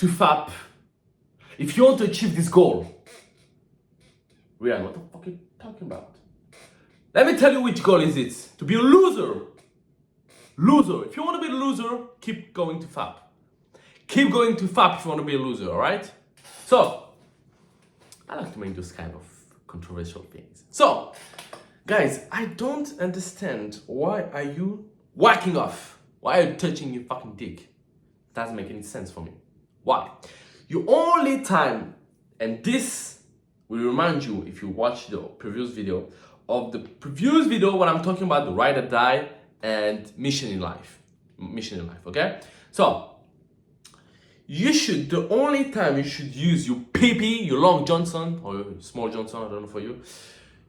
to FAP, if you want to achieve this goal, Ryan, what the fuck are you talking about? Let me tell you which goal is it. To be a loser. Loser. If you want to be a loser, keep going to FAP. Keep going to FAP if you want to be a loser, alright? So, I like to make those kind of controversial things. So, guys, I don't understand why are you whacking off? Why are you touching your fucking dick? Doesn't make any sense for me. Why? Your only time, and this will remind you if you watch the previous video, when I'm talking about the ride or die and mission in life. Okay? So, the only time you should use your PP, your Long Johnson, or your Small Johnson, I don't know for you,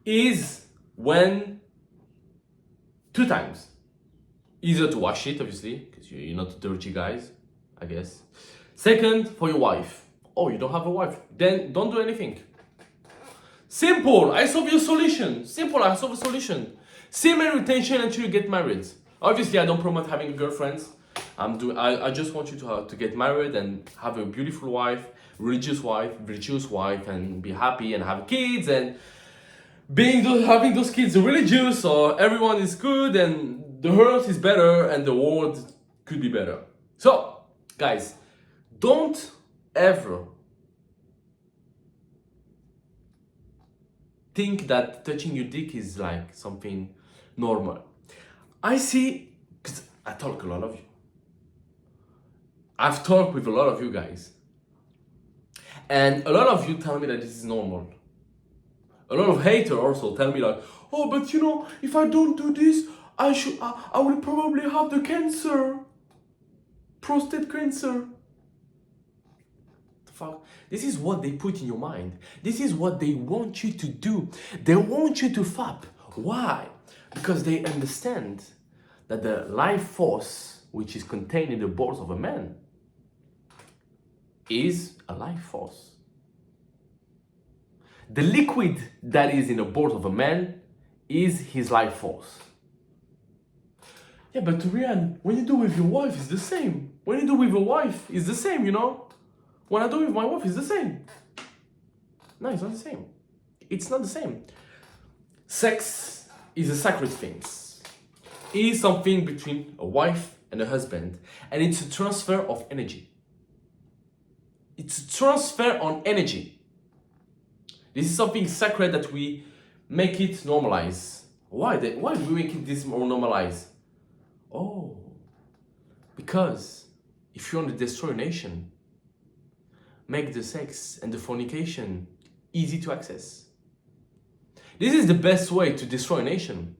is when, 2 times. Easier to wash it, obviously, because you're not dirty guys, I guess. Second, for your wife. Oh, you don't have a wife? Then don't do anything. Simple, I solve your solution. Semen retention until you get married. Obviously, I don't promote having girlfriends. I just want you to get married and have a beautiful wife, virtuous wife, and be happy and have kids, and having those kids are religious, so everyone is good and the earth is better and the world could be better. So, guys, don't ever think that touching your dick is like something normal. I see, because I talk a lot of you. I've talked with a lot of you guys. And a lot of you tell me that this is normal. A lot of haters also tell me like, oh, but you know, if I don't do this, I will probably have the cancer. Prostate cancer. The fuck? This is what they put in your mind. This is what they want you to do. They want you to FAP. Why? Because they understand that the life force which is contained in the balls of a man is a life force. The liquid that is in the balls of a man is his life force. Yeah, but Rian, when you do with your wife, it's the same. When you do with your wife, it's the same, you know? When I do with my wife, it's the same. No, it's not the same. It's not the same. Sex is a sacred thing. It is something between a wife and a husband, and it's a transfer of energy. It's a transfer on energy. This is something sacred that we make it normalize. Why do we make it this more normalized? Oh, because if you want to destroy a nation, make the sex and the fornication easy to access. This is the best way to destroy a nation.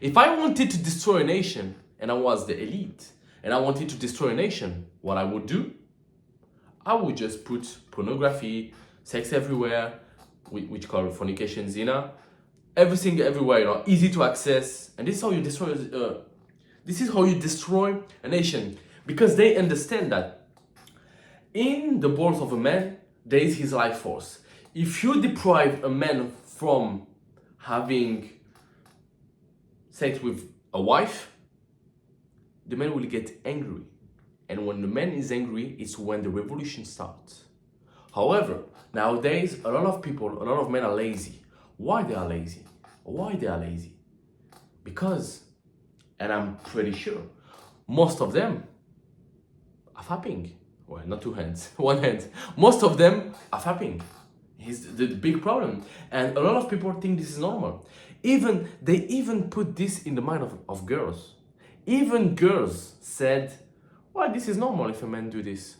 If I wanted to destroy a nation and I was the elite and I wanted to destroy a nation, what I would do? I would just put pornography, sex everywhere, which called fornication, zina, everything everywhere, you know, easy to access, and this is how you destroy. This is how you destroy a nation, because they understand that in the balls of a man there is his life force. If you deprive a man from having sex with a wife, the man will get angry. And when the man is angry, it's when the revolution starts. However, nowadays, a lot of men are lazy. Why they are lazy? Because, and I'm pretty sure, most of them are fapping. Well, not 2 hands, 1 hand. Most of them are fapping. It's the big problem. And a lot of people think this is normal. They even put this in the mind of girls. Even girls said, well, this is normal if a man do this.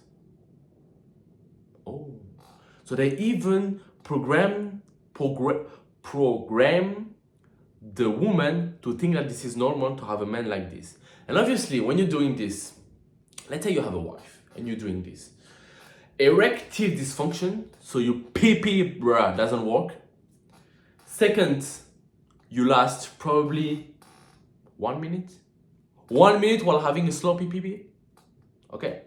Oh. So they even program the woman to think that this is normal to have a man like this. And obviously, when you're doing this, let's say you have a wife and you're doing this. Erectile dysfunction, so your pee doesn't work. Second, you last probably 1 minute. 1 minute while having a slow pee. Okay.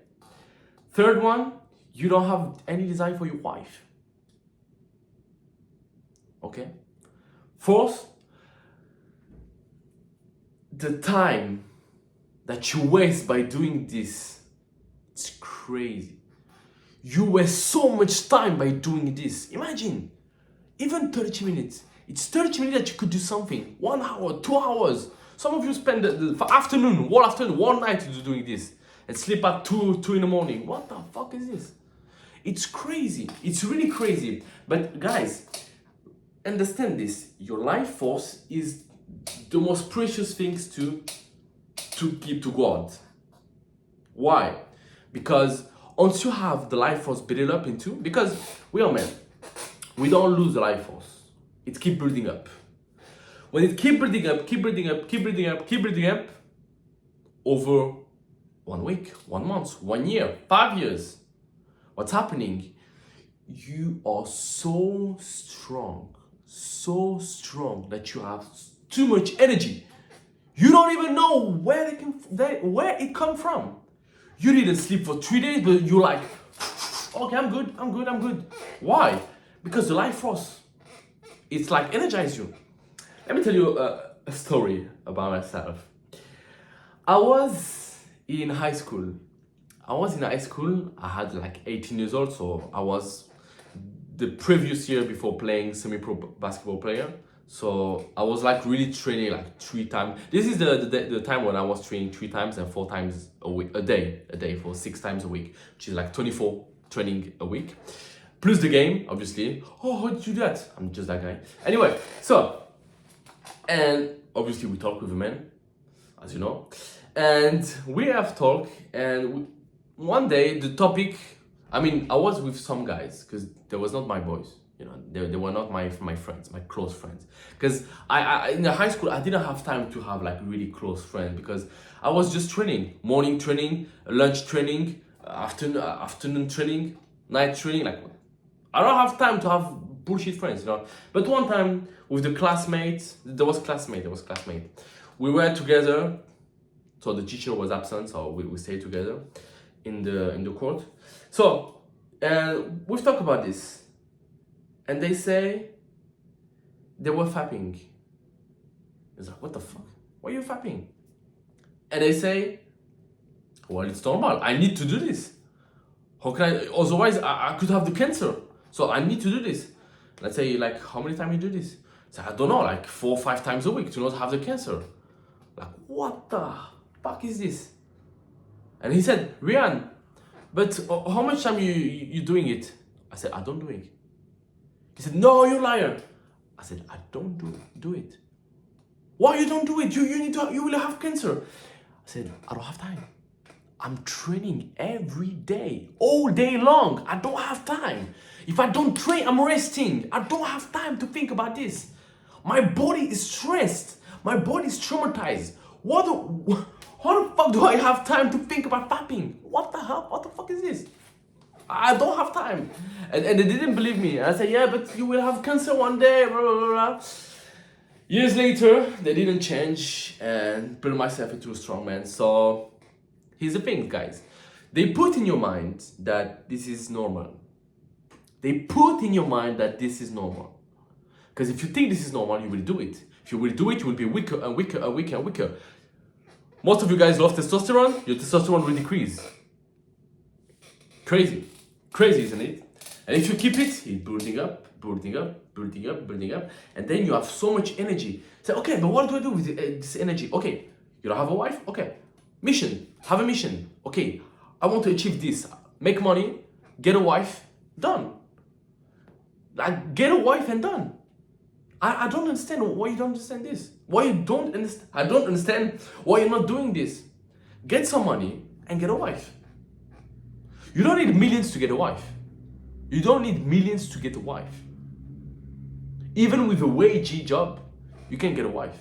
Third one, you don't have any desire for your wife. Okay. Fourth, the time that you waste by doing this, it's crazy. you waste so much time by doing this. Imagine, even 30 minutes. It's 30 minutes that you could do something. 1 hour, 2 hours. Some of you spend the afternoon, one night doing this. And sleep at 2 in the morning. What the fuck is this? It's crazy. It's really crazy. But guys, understand this. Your life force is the most precious things to give to God. Why? Because once you have the life force built up into, because we are men, we don't lose the life force. It keep building up. When it keep building up, over 1 week, 1 month, 1 year, 5 years, what's happening? You are so strong that you have too much energy. You don't even know where it come from. You didn't sleep for 3 days, but you're like, okay, I'm good. Why? Because the life force, it's like energize you. Let me tell you a story about myself. I was in high school. I had like 18 years old, so I was the previous year before playing semi-pro basketball player. So I was like really training like 3 times. This is the time when I was training 3 times and 4 times a day for 6 times a week, which is like 24 training a week. Plus the game, obviously. Oh, how did you do that? I'm just that guy. Anyway, so, and obviously we talk with the men, as you know. And we have talk, and one day the topic, I was with some guys, because they was not my boys. You know, they were not my friends, my close friends. Because I in the high school, I didn't have time to have like really close friends, because I was just training. Morning training, lunch training, afternoon training, night training. Like, I don't have time to have bullshit friends, you know. But one time with the classmates, there was classmate. We were together, so the teacher was absent, so we stayed together in the court. So we've talked about this. And they say they were fapping. It's like, what the fuck? Why are you fapping? And they say, well, it's normal. I need to do this. How can I? Otherwise, I could have the cancer. So I need to do this. Let's say, like, how many times you do this? So I don't know, like 4 or 5 times a week to not have the cancer. Like, what the fuck is this? And he said, Rian, but how much time you doing it? I said, I don't do it. He said, no, you're a liar. I said, I don't do it. Why you don't do it? You will have cancer. I said, I don't have time. I'm training every day, all day long. I don't have time. If I don't train, I'm resting. I don't have time to think about this. My body is stressed. My body is traumatized. How the fuck do I have time to think about fapping? What the hell? What the fuck is this? I don't have time. And they didn't believe me. And I said, yeah, but you will have cancer one day, blah, blah, blah. Years later, they didn't change and build myself into a strong man. So here's the thing, guys. They put in your mind that this is normal. Because if you think this is normal, you will do it. If you will do it, you will be weaker and weaker and weaker and weaker. Most of you guys lost testosterone, your testosterone will decrease. Crazy, isn't it? And if you keep it, it's building up, and then you have so much energy. Say, okay, but what do I do with this energy? Okay, you don't have a wife? Okay, have a mission. Okay, I want to achieve this. Make money, get a wife, done. Like, get a wife and done. I don't understand why you don't understand this. I don't understand why you're not doing this. Get some money and get a wife. You don't need millions to get a wife. Even with a wagey job, you can get a wife.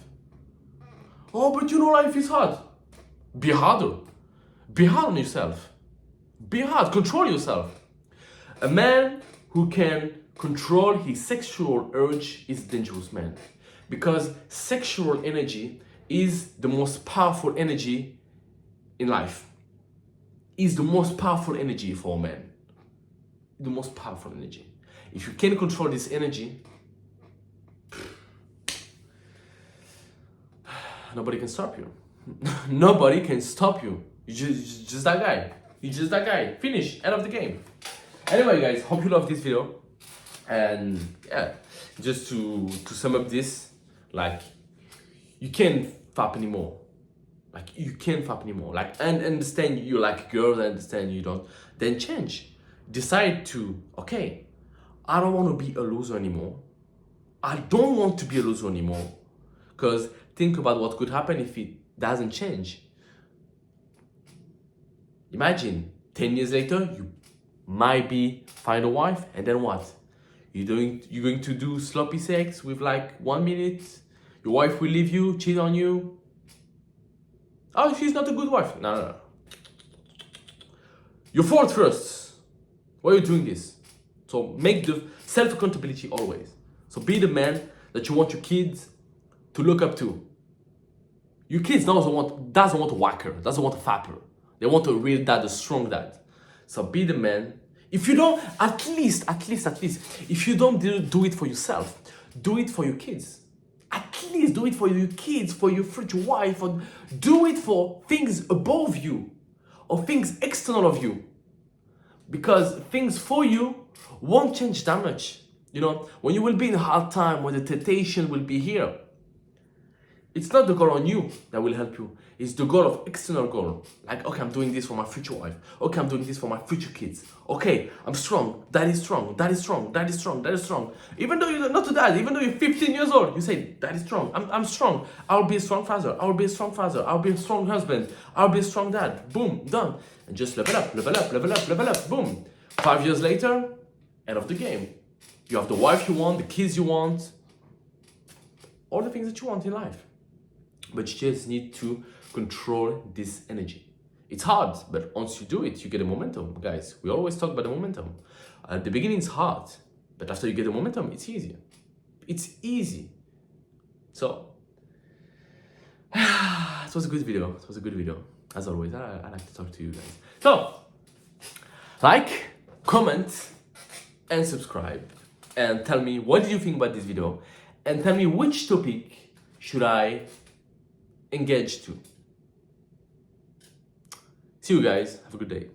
Oh, but you know life is hard. Be harder. Be hard on yourself. Be hard. Control yourself. A man who can control his sexual urge is a dangerous man. Because sexual energy is the most powerful energy in life. Is the most powerful energy for a man. The most powerful energy. If you can control this energy, nobody can stop you. Nobody can stop you. You're just that guy. Finish. End of the game. Anyway, guys, hope you love this video. And yeah, just to sum up this, like, you can't fap anymore. Like, you can't fap anymore. Like, and understand you like girls, I understand you don't. Then change. Decide to, okay, I don't want to be a loser anymore. I don't want to be a loser anymore. Because think about what could happen if it doesn't change. Imagine 10 years later, you might be find a wife, and then what? You're going to do sloppy sex with like 1 minute. Your wife will leave you, cheat on you. Oh, she's not a good wife. No. Your fault first. Why are you doing this? So make the self-accountability always. So be the man that you want your kids to look up to. Your kids doesn't want a whacker, doesn't want a fapper. They want a real dad, a strong dad. So be the man. If you don't, at least, if you don't do it for yourself, do it for your kids. At least do it for your kids, for your future wife, or do it for things above you or things external of you. Because things for you won't change that much. You know, when you will be in a hard time, when the temptation will be here, it's not the goal on you that will help you. It's the goal of external goal. Like, okay, I'm doing this for my future wife. Okay, I'm doing this for my future kids. Okay, I'm strong. That is strong. That is strong. That is strong. That is strong. Even though you're not to that, even though you're 15 years old, you say, that is strong. I'm strong. I'll be a strong father. I'll be a strong father. I'll be a strong husband. I'll be a strong dad. Boom, done. And just level up, level up, level up, level up. Boom. 5 years later, end of the game. You have the wife you want, the kids you want, all the things that you want in life. But you just need to control this energy. It's hard, but once you do it, you get a momentum, guys. We always talk about the momentum. At the beginning, it's hard, but after you get the momentum, it's easier. It's easy. So, it was a good video. It was a good video. As always, I like to talk to you guys. So, like, comment, and subscribe. And tell me, what do you think about this video? And tell me which topic should I engage to. See you guys. Have a good day.